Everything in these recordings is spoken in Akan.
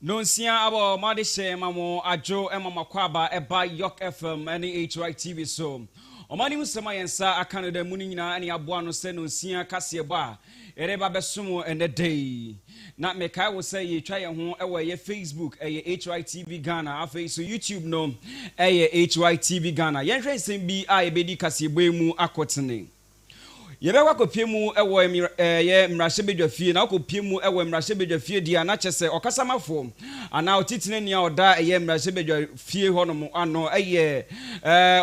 Nonsia abo madishe mamo ajo emama kwaba eba YORKE FM any HYTV so. Omani musema yensa akano de muni nyina ani aboa no se nonsia kase ba ereba besumo ende day. Na meka wo say ye twa ye ho ewe ye Facebook HYTV Ghana afi so YouTube no HYTV Ghana. Yen hwe nsem bi a ebedi kase boemu akotene. Yebewa kopie mu ewo ye mrahye bedwafie na kopie mu ewo mrahye bedwafie dia na kyese okasamafo ana otitine nia oda ye mrahye bedwafie honom ano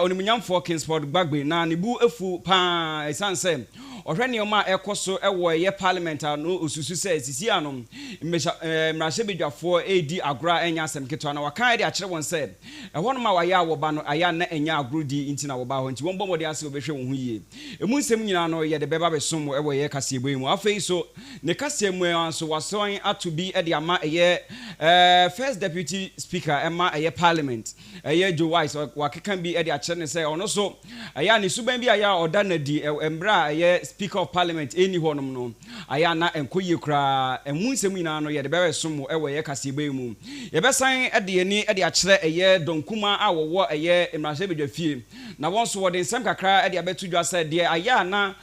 onimunyamfo Kingsport Gbagbe na nebu efu pa esanse ohwe ne oma ekoso ewo ye parliament no osusu se sisi anom mrahye bedwafo edi agora enya asem keto na wakan de akere won se ehonom a waya woba no aya na enya agorodi intina woba ho nti wonbom de ase obehwe won hu yie emu nsem nyina no ye de beba besom ewo ye kasebo mu afei so ne kasemu anso wason to be e de ama ye first deputy speaker ema ye parliament ye Joe Wise wakekan bi e de akere ne se ono so aya ne suban bi aya oda na di embra ye speaker of parliament eni honom no aya na enkoye kra emu nsem nyina no ye de beba som ewo ye kasebo mu ye besan e de ni e de akere ye donkuma a wo ye emrahye bedwafie na wonso wo de nsem kakra e de abetudwa se de aya na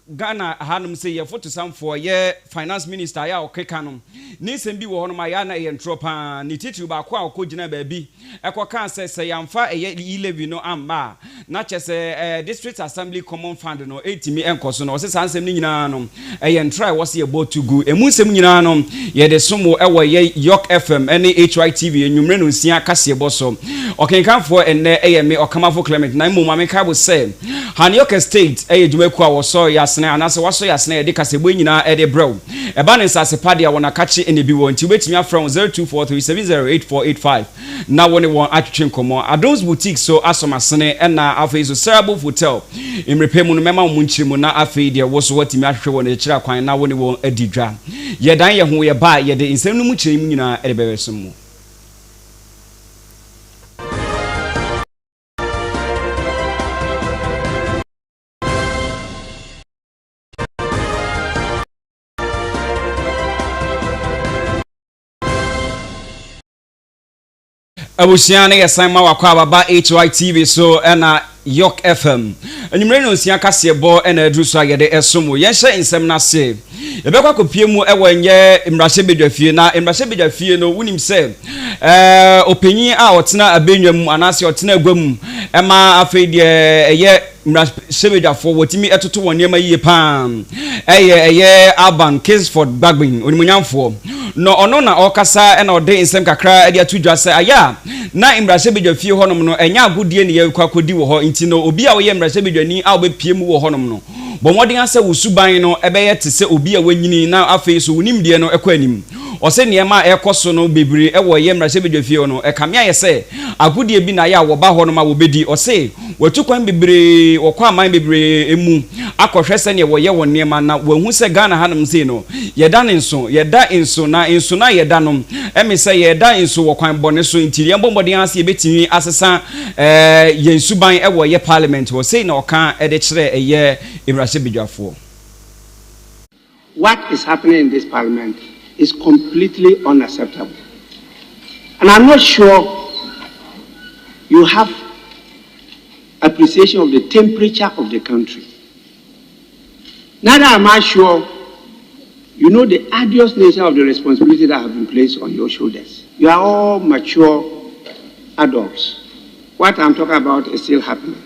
Ghana hanum say ye photo some for ye finance minister ya okekanom ni nsem bi wo hono ma ya na ye ntropa ni titu ba kwa okogina ba bi ekoka se yamfa ye e-levy no amba na chese district assembly common fund no etimi enkoso no se sansem ni nyina no ye ntry wo se ye bo to go emu nsem nyina no ye de somo ewo ye YORKE FM any HYTV enwumre no nsia kase boso okenkanfo enne ye me okamafo Clement na mu mame kabo say han YORKE state jumeku a woso yasne anase waso yasne de kasebo nyina de brew eba ne nsase pade a wona kache ene bi won ti betimi afra 0243708485 na woni won atwetwe komo Adons boutique so asomasene na afei so Serable hotel imrepemu no mema mu nchirimu na afei de woso watimi ahwehwe won e kira kwan na woni won adidwa ye dan ye ho ye ba ye de nsem no mu chirimu nyina de bebeso mu Abusiane yesama wakwa baba HYTV so na YORKE FM enimre no sia kase bo na adruso agede esomo yenhye nsem na se ebekwa kopie mu ewenye mrahye bedwafie na mrahye bedwafie no wunim se opanyin a otena abenwam anase otena agwam ema afeide eye mrahye bedwafo wotimi etoto woniema yie pam eye Alban Kingsport Gbagbe onimunyamfo no ono na okasa na ode nsem kakra de atudwa se aya na mrahye bedwafie honom no enya agodie ne ye kwakodi wo ho nti no obi a wo ye mrahye bedwani a obepie mu wo honom no bomodin ase wosuban no ebeye te se obi a wanyini na afei so wonimdie no ekwanim ose niema ekoso no bebre ewo ye mrahye bedwafie no ekamia ye se agodie bi na ya wo ba honom a wo bedi ose watukwan bebre wokwa aman bebre emu akohwe se ne wo ye won niema na wahu se Ghana hanum se no yeda inso na inso na yeda no emi se yeda inso wokwan bone so ntiri embomodin ase ebetimi asesa yensuban ewo ye parliament wo se na oka ede kire eye mrahye bedwafo. What is happening in this parliament is completely unacceptable. And I'm not sure you have appreciation of the temperature of the country. Neither am I sure you know the arduous nature of the responsibility that have been placed on your shoulders. You are all mature adults. What I'm talking about is still happening.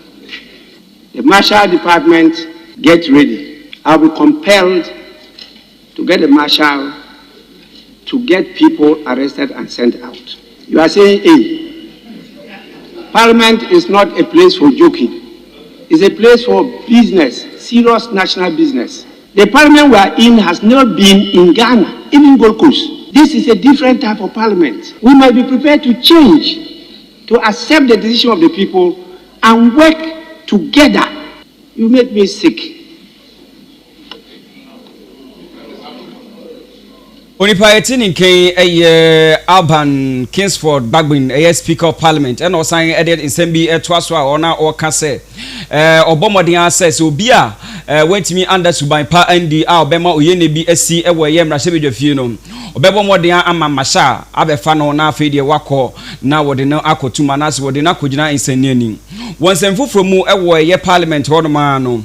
The Marshal Department, get ready. I'll be compelled to get a marshal to get people arrested and sent out. You are saying, hey, Parliament is not a place for joking. It's a place for business, serious national business. The Parliament we are in has never been in Ghana, even Gold Coast. This is a different type of Parliament. We might be prepared to change, to accept the decision of the people and work together. You make me sick. Onipa etini ken Alban Kingsport Gbagbe speaker of parliament and osan edit nsem bi etwa so a ona o ka se obomodin access obi a wentimi under suban pa andi a obema oyene bi asi ewo ye mra hye bedwafie no obebo modern ama masha abefa no na afi de wakọ na wode no akotuma na se wode na akogina insaniani wonsemfofro mu ewo ye parliament ho no ma no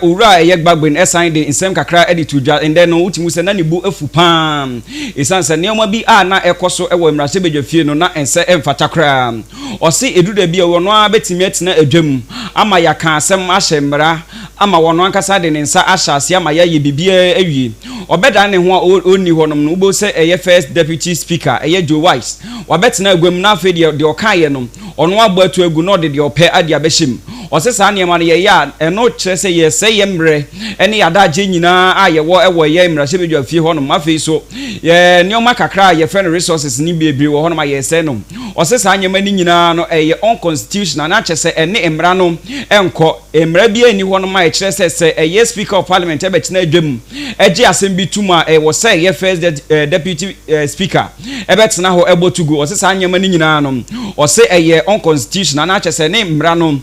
owura ye gbagben esan de insem kakra editudwa ende no utimu se na ne bu afu pam isanse neoma bi a na ekoso ewo mra hye bedwafie no na ense emfata kra osi eduda bi ewo no abetimi atina adwam ama yaka asem ahye mra ama wono ankasa de nsa ahyase ama ya ye bibia awie obeda ne ho oni honom no ubo se eye first deputy speaker eye Joe Wise wabetena agwam na afi de okaye no ono abo atu agu no de ope ade abehim osesa ne ma ye ya eno kire se ye se ye mre ene yadaje nyina a ye wo ewo ye mra hye bedwa fie honom afi so ye neoma kakra ye friend resources ni bebre wo honom ye se no osesa anyema ni nyina no eye unconstitutional na kire se ene emra no enko emra bi ani honom a kire se eye speaker of parliament ebetena adwam eje asem bi tuma wo se ye first deputy speaker ebetena ho ebotugu osesa anyema ni nyina no ose eye unconstitutional na kire se ne emra no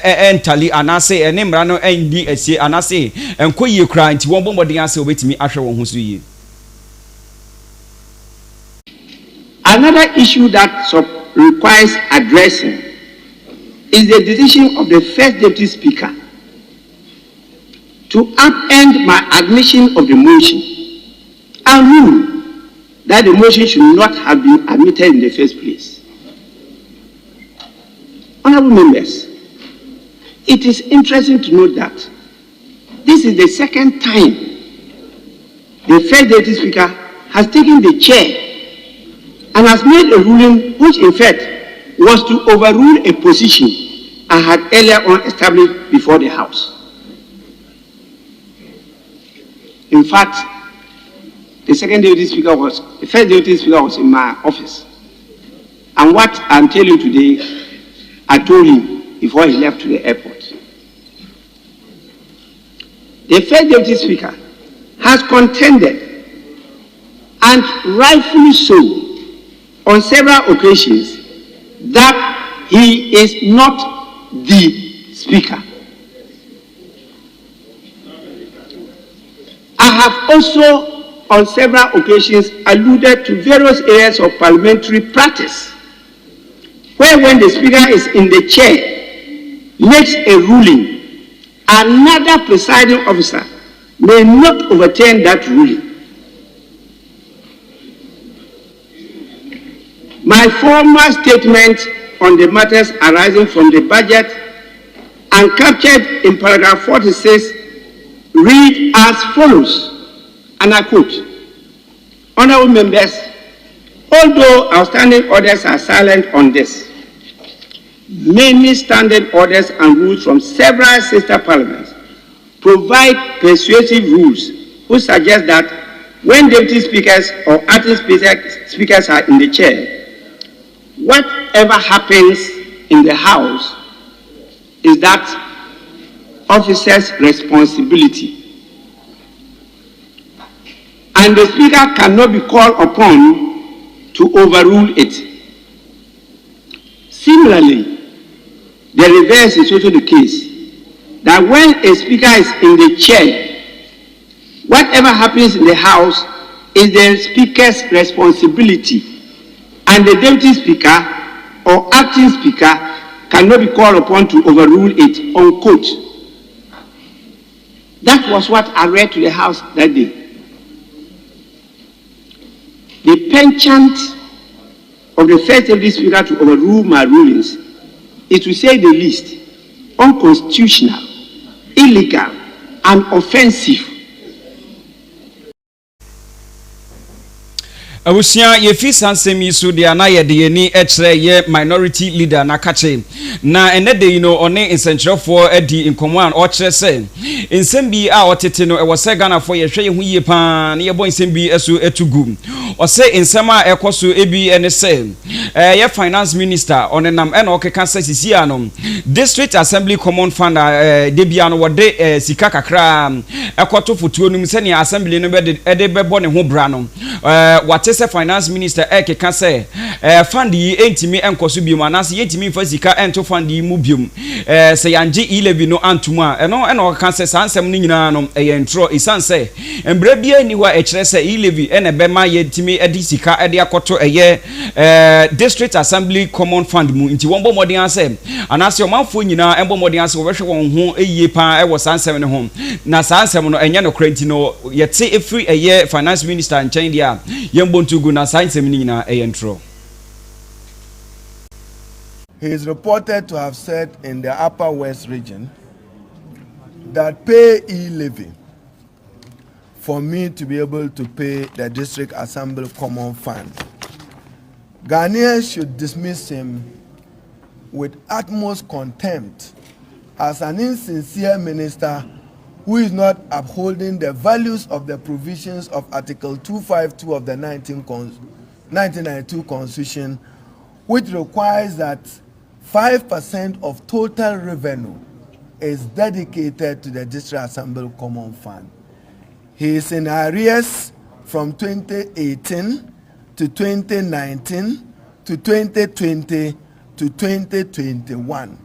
entali anase ene mra no endi asie anase enkoyie kra nti won bombodin ase obetimi ahwe won ho so yie. Another issue that requires addressing is the decision of the first deputy speaker to upend my admission of the motion and rule that the motion should not have been admitted in the first place. Honorable members, it is interesting to note that this is the second time the first deputy speaker has taken the chair and has made a ruling which in fact was to overrule a position I had earlier on established before the House. In fact, the first deputy speaker was in my office. And what I'm telling you today, I told him before he left to the airport. The first deputy speaker has contended, and rightfully so, on several occasions, that he is not the speaker. I have also on several occasions alluded to various areas of parliamentary practice where when the speaker is in the chair, makes a ruling, another presiding officer may not overturn that ruling. My former statement on the matters arising from the budget and captured in paragraph 46 read as follows, and I quote, Honorable members, although outstanding orders are silent on this, many standing orders and rules from several sister parliaments provide persuasive rules which suggest that when deputy speakers or acting speakers are in the chair, whatever happens in the House is that officer's responsibility. And the speaker cannot be called upon to overrule it. Similarly, the reverse is also the case, that when a speaker is in the chair, whatever happens in the House is the speaker's responsibility. And the deputy speaker or acting speaker cannot be called upon to overrule it, unquote. That was what I read to the House that day. The penchant of the first deputy speaker to overrule my rulings is, to say the least, unconstitutional, illegal, and offensive. Awusia ye fi sansem yisu de na ye de yeni ekre ye minority leader na kache na ene de no one insentrefo adi nkomo an o kire se nsem bi a otete no e wo se Ghana fo ye hwe ye hu ye pa na ye bo nsem bi eso etugu o se nsem a ekoso ebi ene se ye finance minister onenam ene okeka se sisi ano district assembly common fund de bia no wode sika kakra ekoto fotuo num se ne assembly no be de bebo ne ho bra no wate se finance minister ekeka se fund yi entimi enkoso biom anase yentimi fa sika ento fund yi mu biom se yanje e-levy no antum a eno ka se sansem no nyina no entro isan se embra bia ni wa ekire se e-levy ene bema yentimi edi sika edi akoto district assembly common fund mu nti wonbo modern ase anase omanfo nyina embo modern ase wo behwe won ho eyiye pa ewo sansem ne ho na sansem no enye no krenti no yete efri finance minister nchen dia yembo ntugu na sansem ni nyina entro. He is reported to have said in the Upper West region that pay e-levy for me to be able to pay the District Assembly Common Fund. Ghanaians should dismiss him with utmost contempt as an insincere minister who is not upholding the values of the provisions of Article 252 of the 1992 Constitution, which requires that 5% of total revenue is dedicated to the District Assembly Common Fund. He is in arrears from 2018 to 2019 to 2020 to 2021.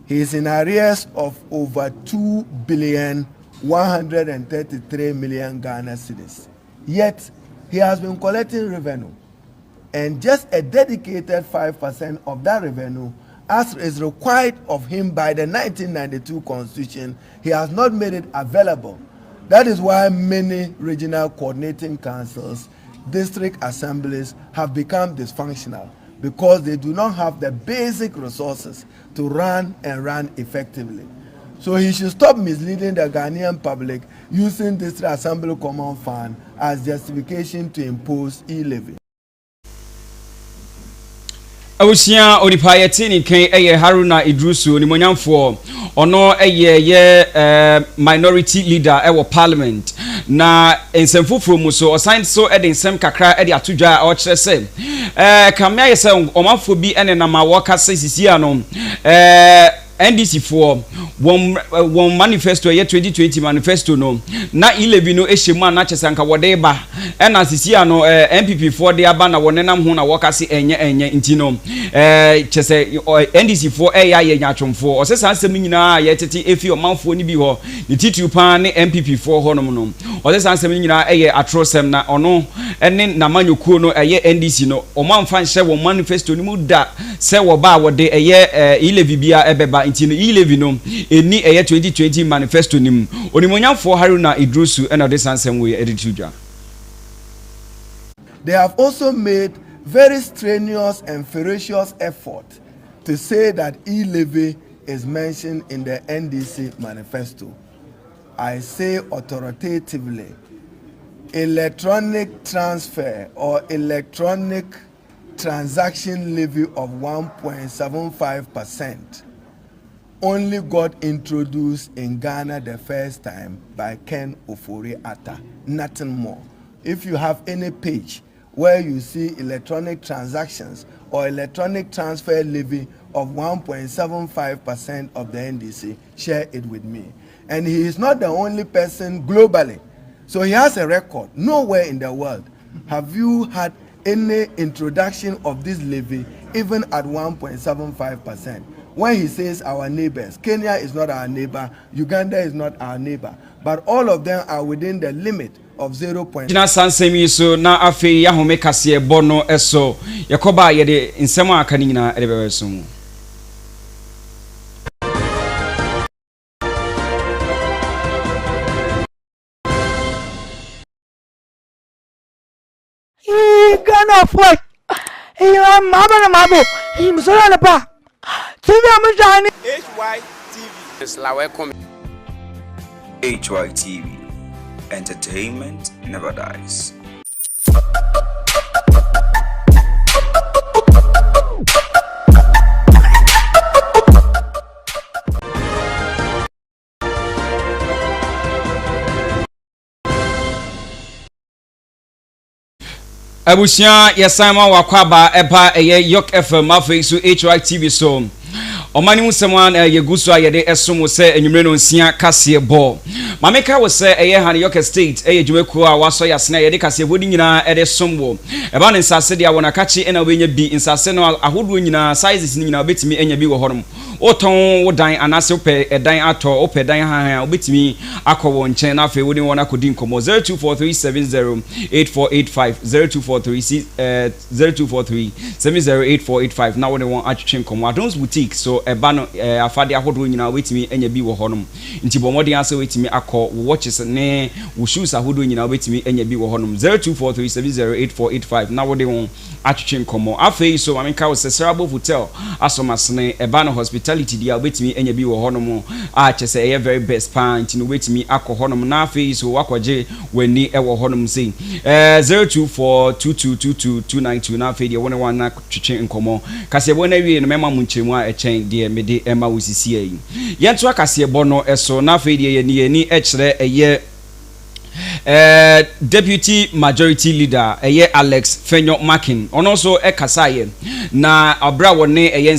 He is in arrears of over 2,133,000,000 Ghana cedis. Yet, he has been collecting revenue, and just a dedicated 5% of that revenue, as is required of him by the 1992 Constitution, he has not made it available. That is why many regional coordinating councils, district assemblies have become dysfunctional, because they do not have the basic resources to run effectively. So he should stop misleading the Ghanaian public using District Assembly Common Fund as justification to impose e-levy. Awusia onipa yetini kan Haruna Idrusu ni monyamfo ono minority leader ewo parliament na ensemfufuro mu so osan so ensem kakra atudwa o kire se kamya yese omafo bi ene na ma woka sisi ano NDC for one manifesto 2020 manifesto no na e-levy no ehemu na chesanka wode ba na sisi ano MPP for de aba na wonenam ho na wokase enye nti no chese NDC for ye nyatwomfo osesa asem nyina ye tete efi omanfo ni bi ho ni titu pa ne MPP for ho no osesa asem nyina atrosem na ono ene na manyokuo no NDC no omanfa nhye wo manifesto ni mu da se wo ba wode e-levy bia ebeba nti no e-levy no eni 2020 manifesto nim onimonyamfo Haruna Idrusu and this ansem we editudwa. They have also made very strenuous and ferocious effort to say that e-levy is mentioned in the NDC manifesto. I say authoritatively, electronic transfer or electronic transaction levy of 1.75% only got introduced in Ghana the first time by Ken Ofori-Atta, nothing more. If you have any page where you see electronic transactions or electronic transfer levy of 1.75% of the NDC, share it with me. And he is not the only person globally. So he has a record. Nowhere in the world have you had any introduction of this levy even at 1.75%. When he says our neighbors, Kenya is not our neighbor, Uganda is not our neighbor, but all of them are within the limit of 0. Jina sansemi so na afi ya home kase bono eso yakoba yede nsem aka ni nyina edebe so mu. Ghana for mabo msora na pa TV amjani HYTV is la welcome. HYTV, entertainment never dies. Abusia yesama wakwaba eba YORKE FM afei so HYTV so Omani Musaman Yeguswa Yede Esum se enyumre nsia kase ball. Mameka wo se eye YORKE state eye dwumeku a waso yasna yede kase bodi nyina ede somwo. Eba ne nsase dia wona kachi ena wenye bi nsase no ahodo nyina sizes nyina obetimi enya bi wo honom. Oton wo dan anase ope edan ato ope dan han obetimi akowo nchen na afi wodi wona kodi nkomo 0243708485 0243708485 na woni won atwetwe nkomo Adons boutique so eba no afade ahodo nyina obetimi enya bi wo honom. Nti bomodi ase wetimi akọ watches ne wo shoes ahodo nyina obetimi enya bi wo honom 0243708485 na wodi won atwetwe nkomo afi so mamenka wo Serabo Hotel asomasne eba no hospitality dia obetimi enya bi wo honom a chese eye very best pan nti no obetimi akọ honom na afi so wakoje wani e wo honom sei 0242222292 na afi dia woni wan na twetwe nkomo kase bo na wie no mema mu nchemu a echen dia mede ema wosisi ayi yento akase bo no eso na afi dia yeni ekire eye Deputy Majority Leader eye Alex Fenyo Makin ono so ekasaye na abra woni eye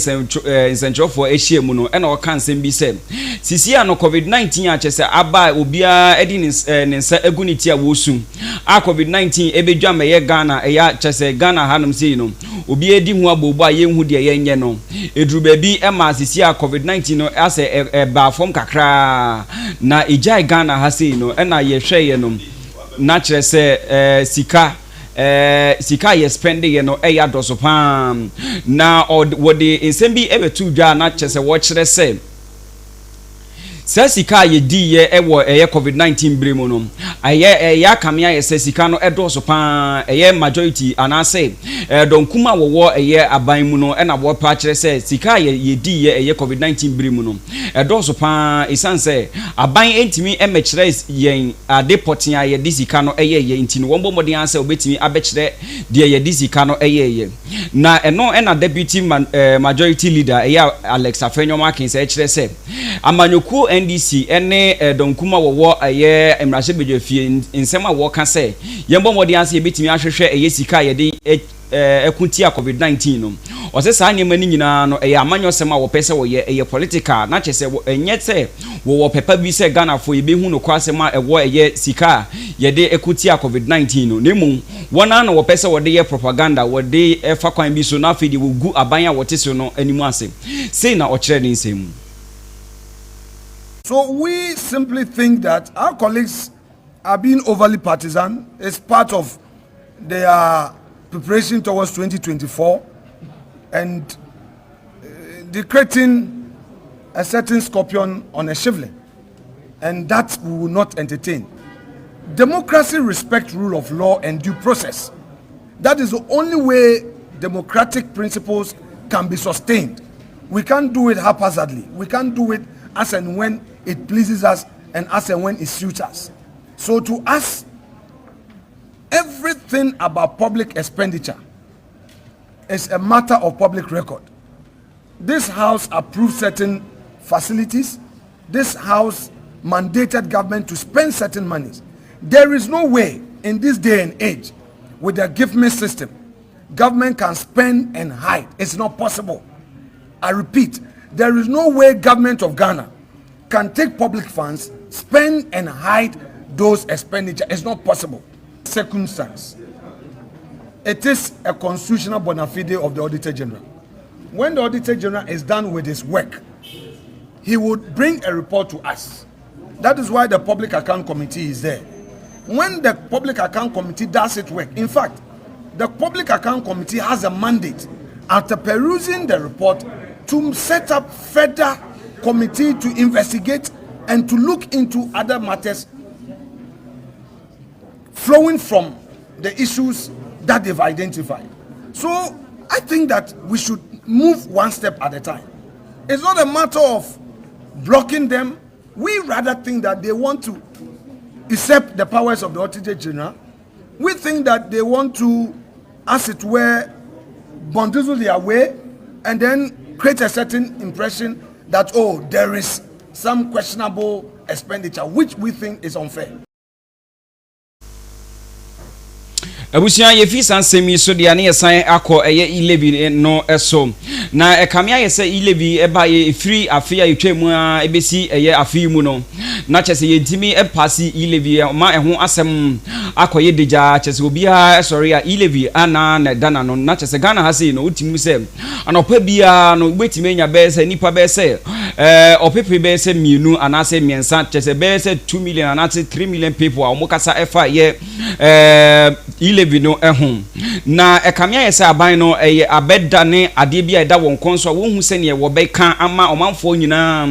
nsentrofo ehie mu no e na o kan sem bi se sisi ano COVID-19 a chese aba obia edi nsa eguniti a wosu a COVID-19 ebedwa meye Ghana eya chese Ghana hanum sei no obi edi hu abobo a yehu de yenye no eduru ba bi e ma sisi a COVID-19 no ase ba fom kakra na ejai Ghana ha sei no e na ye hwe no na chere se sika ye spend ye no ya doso pam na wode insembi ebetu dwa na chere se wo chere se sika ye di ye ewo COVID-19 bremu no ya kamia ye sika no edoso pam majority anase donkuma wo aban mu no na wo pa chere se sika ye di ye COVID-19 bremu no edoso pam isanse aban entimi emechere yen adepotia ye di sika no ye ntini wo mbomodin anse obetimi abechere de ye di sika no ye na eno na deputy majority leader Alex Afenyo Makin se chere se amanyoku NDC ene donkuma wo emrashe bedwafie nsema wo ka se yembo modi anse yebetimi ahwehwe sika ye de ekunti a COVID-19 no ose sa nyema ni nyina no amanyo sema wo pese wo ye political na chese enyete wo pepa bi se Ghana fo yebehu no kwasema ewo sika ye de ekunti a COVID-19 no nemu wona na wo pese wo de ye propaganda wo de efa kwan bi so na afedi wo gu aban a wote so no animu ase sei na o kire ni nsemu. So we simply think that our colleagues are being overly partisan. It's part of their preparation towards 2024 and decreting a certain scorpion on a shivling. And that we will not entertain. Democracy respects rule of law and due process. That is the only way democratic principles can be sustained. We can't do it haphazardly. We can't do it as and when it pleases us and as and when it suits us. So to us, everything about public expenditure is a matter of public record. This house approved certain facilities. This house mandated government to spend certain monies. There is no way in this day and age with the gift-me system government can spend and hide. It's not possible. I repeat, there is no way government of Ghana can take public funds, spend and hide those expenditure. It's not possible. Circumstance. It is a constitutional bona fide of the Auditor General. When the Auditor General is done with his work, he would bring a report to us. That is why the Public Account Committee is there. When the Public Account Committee does its work, in fact, the Public Account Committee has a mandate after perusing the report to set up further committee to investigate and to look into other matters flowing from the issues that they've identified. So I think that we should move one step at a time. It's not a matter of blocking them. We rather think that they want to usurp the powers of the Auditor General. We think that they want to, as it were, bamboozle their way and then create a certain impression that, oh, there is some questionable expenditure, which we think is unfair. Abusia ye fi sansemi so de ane yesan akọ eye ilevi no eso na ekamia yese ilevi eba ye free afia yetwemu a ebesi eye afi mu no na chese yentimi epasi ilevi ma eho asem akọ ye deja chese obi a sorry a ilevi ana na dana no na chese Ghana ha sei no utimu se anopa bia no betime nya be se nipa be se opepe be se mienu anase miensa chese be se 2 million anase 3 million people a omokasa efa ye ilevi no ehun na ekamia yesa aban no eye abeda ne ade bia eda won konso wo hu se ne wo beka ama omanfo nyina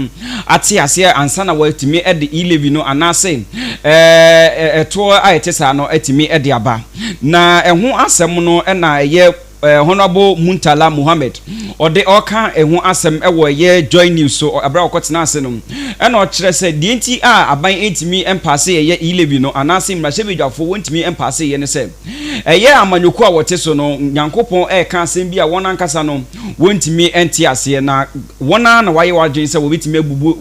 ate ase ansa na watimi ede ilevi no anase eto ayetesa no atimi ede aba na ehun asem no na eye Honorable Muntala Muhammad ode oka ehu asem ewo ye join news so abra okotena ase no e na o kire se die nti a aban entimi empase ye ilevi no anase mrahebedwafo wontimi empase ye ne se eye amanyoku a wote so no Nyankopon ka asem bi a wona nkasa no wontimi enti ase na wona na waye wadwen se wo betimi abubu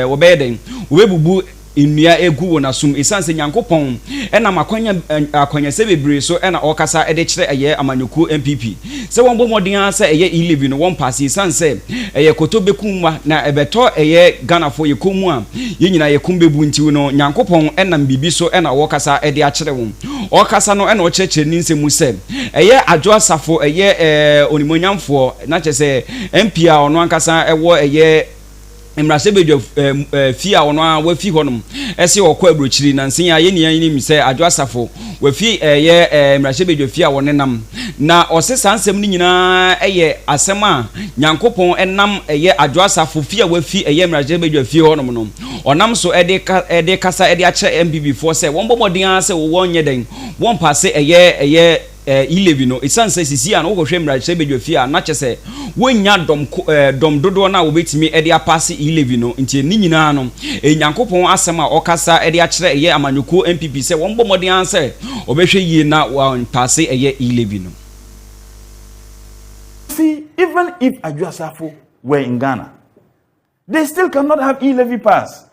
wo beden wo bebubu inua egu wona sum esanse Nyankopon ena makwanya se bebre so ena okasa ede kire eye amanyoku MPP se won bomodin asa eye ilevi no won pass esanse eye kotobekumwa na ebeto eye Ghana fo yekomu a ye nyina yekumbebu nti no Nyankopon ena mbibi so ena okasa ede akire won okasa no ena okirechire ni nsemu se eye adwo asafo eye onimonyamfo na chese MP a ono ankasa ewo eye Mrasebedwa fia ono a wafi honum ese okọ abrochiri na nsen ya ye ni mi se adwo asafo wafi ye Mrasebedwa fia wonenam na osesa nsem ni nyina eye asem a Nyankopon enam eye adwo asafo fia wafi eye Mrasebedwa fia honum no onam so ede kasa ede ache MPP for se won bomodin ase wo nye den won passe eye ilevi no esanse sisi an wo hwehwe Mrasebedwa fia na chese wonya dom dodo na wo betimi ede apase ilevi no nti ni nyina no Nyankopon asem a okasa ede akire eye amanyoko MPP se won bomodin anse obehwe yie na wa passe eye ilevi no. See, even if Adjusafo were in Ghana, they still cannot have e-levy pass.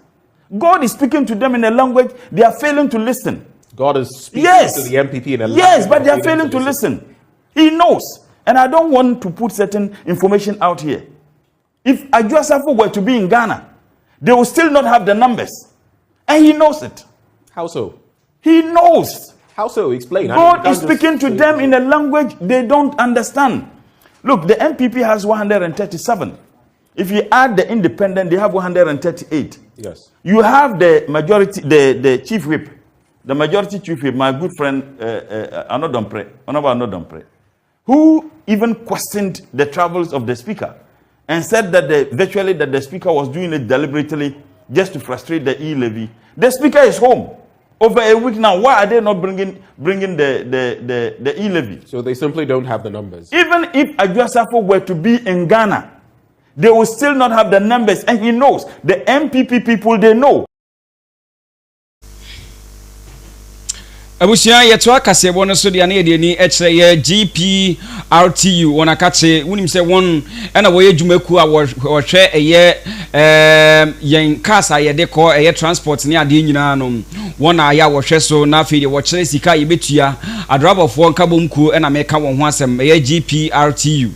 God is speaking to them in a language they are failing to listen. God is speaking to the MPP in a language. Yes, but they are failing to listen. He knows. And I don't want to put certain information out here. If Adjusafo were to be in Ghana, they will still not have the numbers. And he knows it. How so? He knows. How so? Explain. God is speaking to them in a language they don't understand. Look, the MPP has 137. If you add the independent, they have 138. Yes. You have the majority, the chief whip, the majority chief whip, my good friend Anodompre, who even questioned the travels of the speaker and said that virtually that the speaker was doing it deliberately just to frustrate the e-levy. The speaker is home over a week now. Why are they not bringing the e-levy? So they simply don't have the numbers. Even if Adjusafo were to be in Ghana, they will still not have the numbers, and he knows. The MPP people, they know. Abusia yeto akase bo no so de ane de ni ekire ye GPRTU wona kache wunim se won ena wo ye dwumaku a wo hwe eye yen kasa ye de ko eye transport ni ade nyina no wona ya wo hwe so na afi de wo kire sika ye betua adrobofo nkabomku ena meka won ho asem eye GPRTU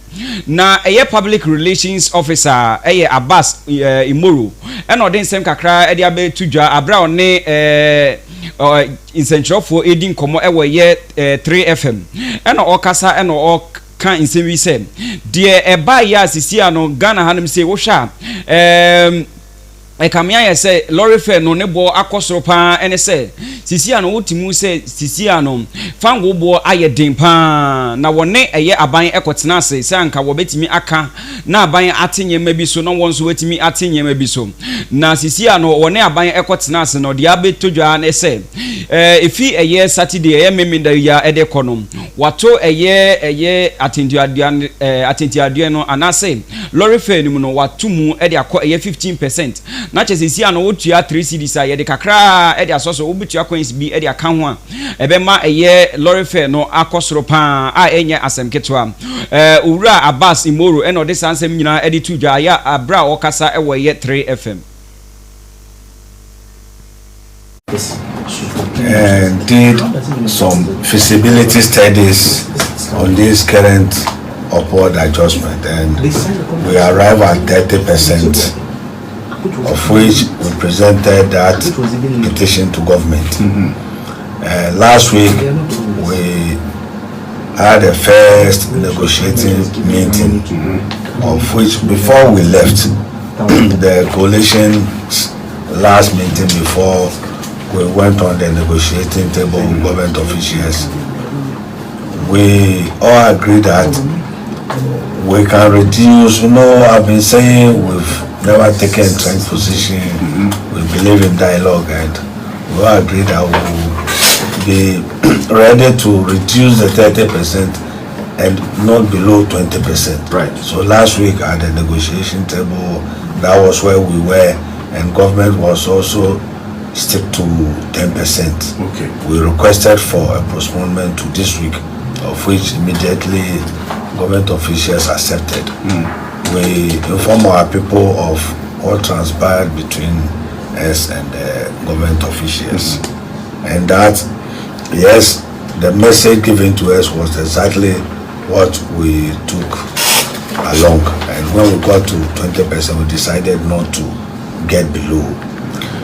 na eye public relations officer eye Abbas Imoro ena odin sem kakra ede abetudwa abra one insentrofo edin komo ewo ye 3FM ena okasa ena oka insenwi se de eba ya sisi ano Ghana hanum se wo hwa ekamia ye se lorry fare no ne bo akosoro pa ene se sisi ano wotimu se sisi ano fango bo aye den pa na wone eye aban ekotena ase se anka wo betimi aka na aban atenye mabi so no wonso wetimi atenye mabi so na sisi ano wone aban ekotena ase no de abetodwa na se efi eye Saturday eye memenda ya ede konom wato eye atentiaduan no anase lorry fare ni mu no watumu ede akọ eye 15%. Na chesisi ano wotua 3 cedis a ye de kakra e de asoso wobetua coins bi e de aka ho a ebema eye lorry fare no akosoro pa a enye asem ketwa owura Abbas Imoro e no de sansem nyina e de tudwa ya abra okasa e wo ye 3FM. Yes, should and did some feasibility studies on this current upward adjustment, and we arrived at 30%, of which we presented that petition to government. Last week we had a first negotiating meeting, of which before we left the coalition's last meeting before we went on the negotiating table with government officials, we all agreed that we can reduce, I've been saying we've never taken a trend position, we believe in dialogue, and we all agreed that we will be ready to reduce the 30% and not below 20%. Right. So last week at the negotiation table, that was where we were, and government was also stick to 10%. Okay. We requested for a postponement to this week, of which immediately government officials accepted. We inform our people of what transpired between us and the government officials, and that yes, the message given to us was exactly what we took along, and when we got to 20%, we decided not to get below.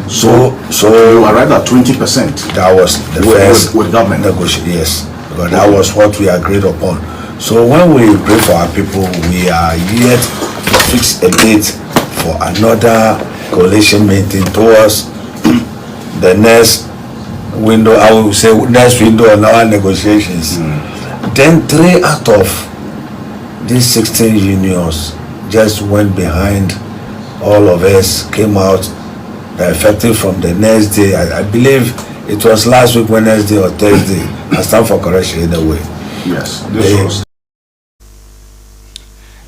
So you arrived at 20%. That was the first with government negotiation. Yes, because that was what we agreed upon. So when we pray for our people, we are yet to fix a date for another coalition meeting towards the next window. I will say next window on our negotiations. Then 3 out of these 16 unions just went behind all of us, came out effective from the next day. I believe it was last week, Wednesday or Thursday. I stand for correction in a way. Yes, this was.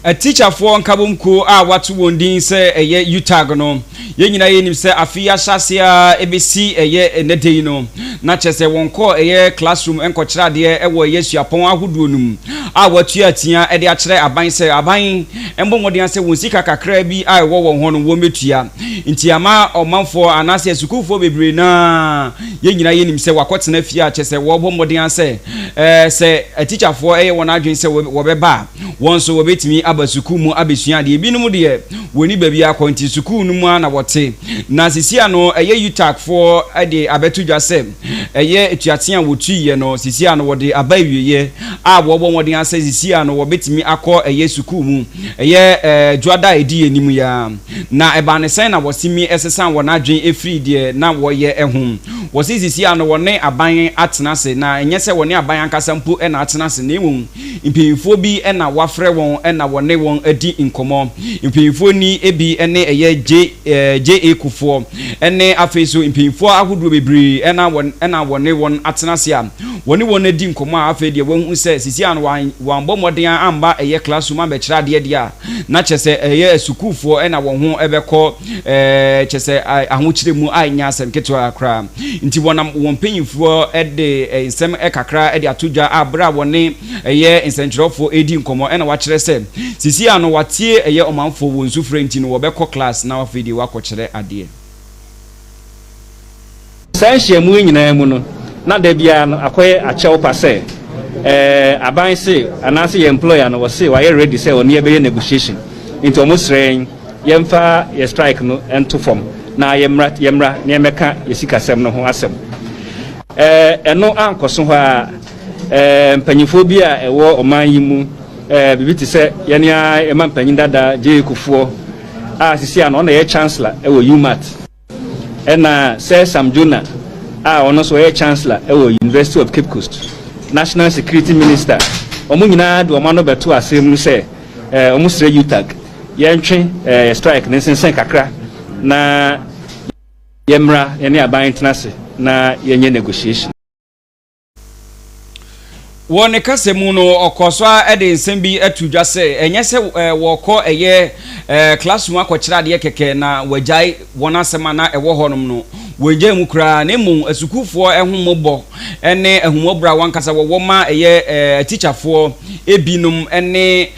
A teacher for Kabumku, what wounding say a ye utagano. Yenina yenim say Afia Shasia ABC a ye nedino. Not just a one call a year classroom and coachra dear ever yes ya pon ahudunum. What you tia e de atre aban say aban and bomodian say wonsika kakra bi I wo won wo metua. Intiama or man for anase suku for bebre na yenina yenim say wakotena fia che say wo bomodian say a teacher for a one adwin say wo beba won so wo betimi abasuku mu abesua de ebinum de woni baby akonti suku nu mu na wote na sisia no eye utak for de abetudwa se eye etuatea wotuye no sisia no wode abawiye a wo bomodin ase sisia no wo betimi akọ eye suku mu eye dwada edi enim ya na eba ne sen na wosimi esesan wo na adwen efri de na wo ye ehum wo sisia no wone aban atenase na enye se wone aban ankasampu e na atenase na emu impinfo bi e na wafre won e na wone won adi inkomo impinfo ni ebi ene eye JA kufo ene afeso impinfo ahudu bebri ena wone won atenase a wone adi inkomo afa de won se sisia no wan bomoden amba eye classroom amba kira de a na chese eye sukufo ena won ho ebekọ chese ahokire mu anya asem ketwa akra nti wonam won panyinfo ede nsem ekakra ede atodwa abra wone eye nsenchirofo edi nkomo ena wakire se sisi ano watie eye omanfo won sufre nti no wobekọ class na wafidi wakọkire ade sanhye mu nyina mu no na da bia no akoye achew pase aban se anase ye employer no wose wa ye ready say oni ebe negotiation nti omosren yemfa ye strike no ento form na yemra na yemeka yesikasem no ho asem eno ankoso ho a mpanyifo bi a ewo oman yi mu bibi ti se yene a emampanyin dada je kufuo a sisi a no na ye chancellor ewo UMAT ena se Samjona a ono so ye chancellor ewo University of Cape Coast National Security Minister omo nyina do omo no beto asem se omo sre utag yentwe strike nensen kakra na yemra yene aban internase na yenye negotiation wone kasemu no okoso ede nsem bi atudwa se enye se woko eye classroom akokira de keke na wajai wona sema na ewo honom no wonje mu kra na mu asukufo ehumobɔ ene ehumobra wankasa wo ma eye teacherfo ebinum ene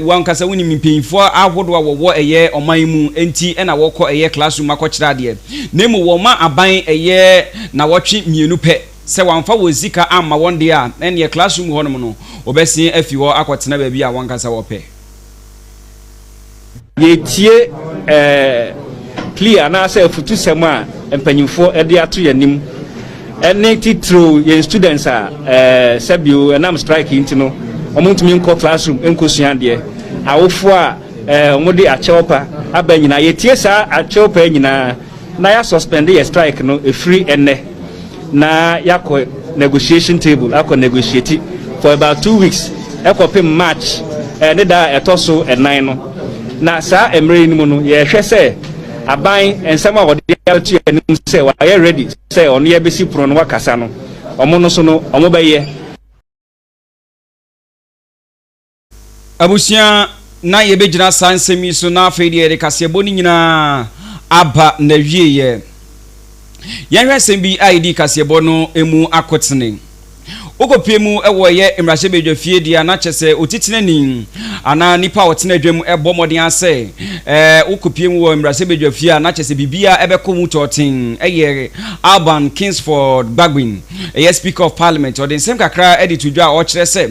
wankasa woni mpinfo ahodo wo eye oman mu enti ena wokɔ eye classroom akɔkyerɛ ade na mu wo ma aban eye na wɔtwe mienu pɛ se wamfa wozika amma wonde a ene classroom ho no obesi afi ho akɔtena ba bi a wankasa wo pɛ yetie clear na say futu sema empanyimfo e de ato yanim ene titro ye students a sabio enam strike intino omontumi nko classroom enkosua de awofo a omode acheopa abanyina yetie sa acheopa nyina na ya suspend ye strike no e free ene na yakọ negotiation table akọ negotiate for about 2 weeks ekopim March ne da etoso enan no na sa emre ni mu no ye hwe se aban ensema wode atu anim se wa ye ready se ono ye besi pro no wakasa no omo no so no omo beye abusia na ye begyina sansemi so na afede de kasebo ni nyina aba na wieye ye hwe sembi ID kasebo no emu akotene Okopiemu ewo ye emrahye bedwafie dia na kyese otitine nin ana nipa otene adwam ebo modin ase okopiemu wo emrahye bedwafie na kyese bibia ebeko mu totin eye Alban Kingsford Bagwin speaker of parliament or the same kakra edit to dwa o kyere se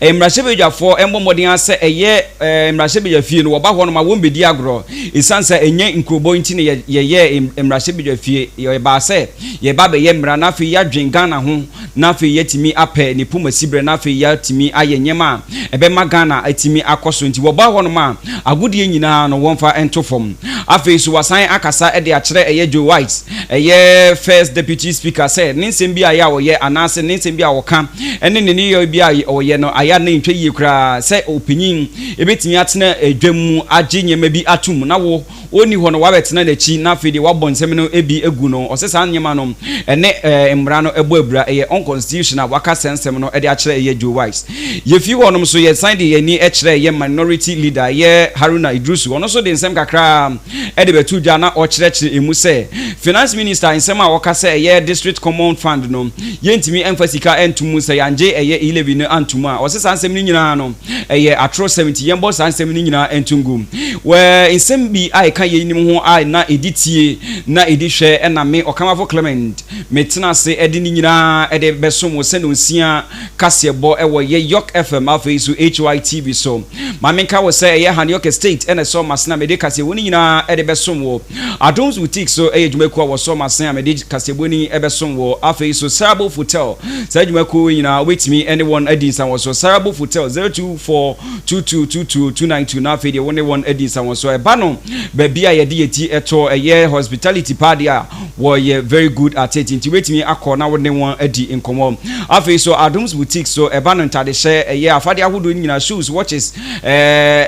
emrahye bedwafo ebo modin ase eye emrahye bedwafie no oba ho no ma wombedi agro isansa enye nkrobo ntine ye emrahye bedwafie ye ba se ye ba be ye mra na fi ya dwengana ho na fi yetimi pe ni puma sibre na fe ya timi aye nyema ebe magana atimi akoso nti wo ba ho no ma agudie nyina no wonfa entofom afi so wasan akasa e de akere eye Joe White eye first deputy speaker said ninsem bia ya wo ye anase ninsem bia wo ka ene ne ni yo bia wo ye no aya na ntwe yi kura se opinyin ebetimi atena adwam age nyema bi atum na wo oni ho no wabetena na chi na fe de wabonsem no ebi egu no osesa nyema no ene emra no ebo abura eye unconstitutional waka sensem no e de akere ye Joe Wise ye fi wonom so ye sign de ye ni e kere ye minority leader ye Haruna Idrusu ono so de nsem kakra e de betu dwa na o kere emu se finance minister nsem a waka se ye district common fund no ye ntimi emphasica entumu se yanje ye 11 no antuma o se sansem ni nyina no ye atro 70 ye mbo sansem ni nyina entungum we nsem bi ai kan ye nim ho ai na editie na edihwe e na me okamafo Clement metena se e de ni nyina e de besom se no sia kasebo ewo ye YORKE FM afa so HYTV so mamenka wo say ye HANYORKE state ene so masna mede kasebo ni nyina e de besom wo Adoms boutique so e dwumaku wo so masna mede kasebo ni e besom wo afa so Sarabo Hotel sa dwumaku nyina wetimi anyone adinsan wo so Sarabo Hotel 0242222292 na afa de one one adinsan wo so e ba no ba bia ye de yeti eto ye hospitality party a wo ye very good at it nti wetimi akọ na wo ne won adi inkomo afi so Adoms boutique so eba no ntade hye ye afade ahodo nyina shoes watches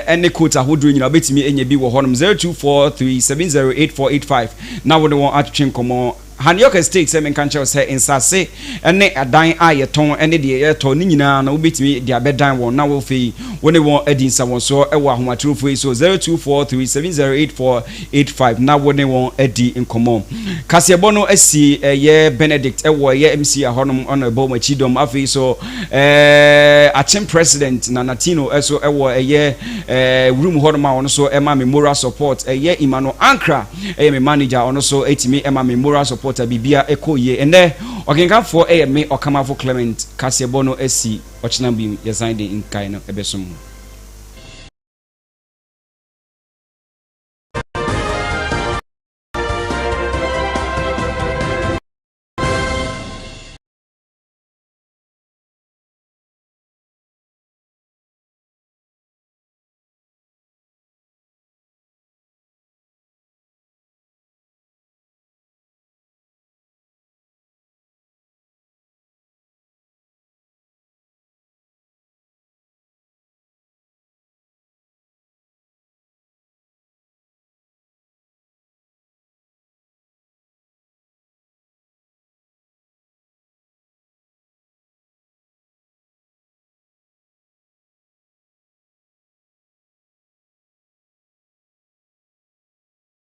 any coat ahodo nyina betimi enye bi wo honom 0243708485 na wo ne won atwetwe inkomo HANYORKE state se men kanche se insase ene adan ayeton ene de yeton ni nyina na obetimi de abedan won na wo fei woni won adinsa won so ewo ahomatrofo so 0243708485 na woni won adi inkomo kasebo no asi ye Benedict ewo ye MC ahonom honorable machidom afi so achin president na Natino eso ewo ye room honom on so ema memorial support ye Imano Ankra me manager on so etimi ema memorial support bibia ekoye ene okenkanfo me okamafo Clement kasebo no asi ochinambi ye sign de in kind ebesom